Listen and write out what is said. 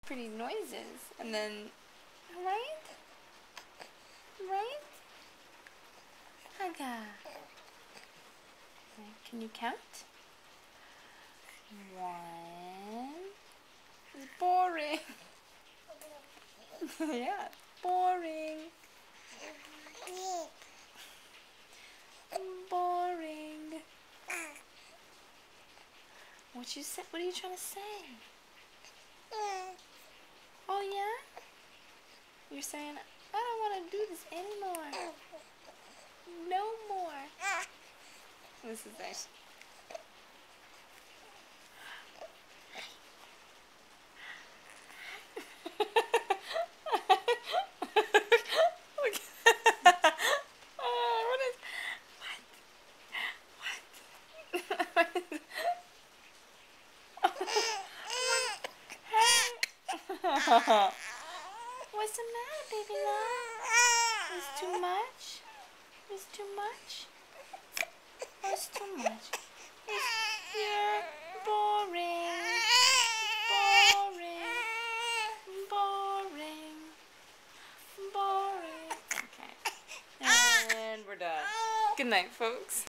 pretty noises. And then, right? Right? Haga. Can you count? 1. It's boring. Yeah, boring. Boring. What you say? What are you trying to say? Oh yeah? You're saying I don't want to do this anymore. No more. This is nice. What's the matter, baby love? It's too much? It's too much? Oh, it's too much. You're boring. Boring. Boring. Boring. Okay. And we're done. Good night, folks.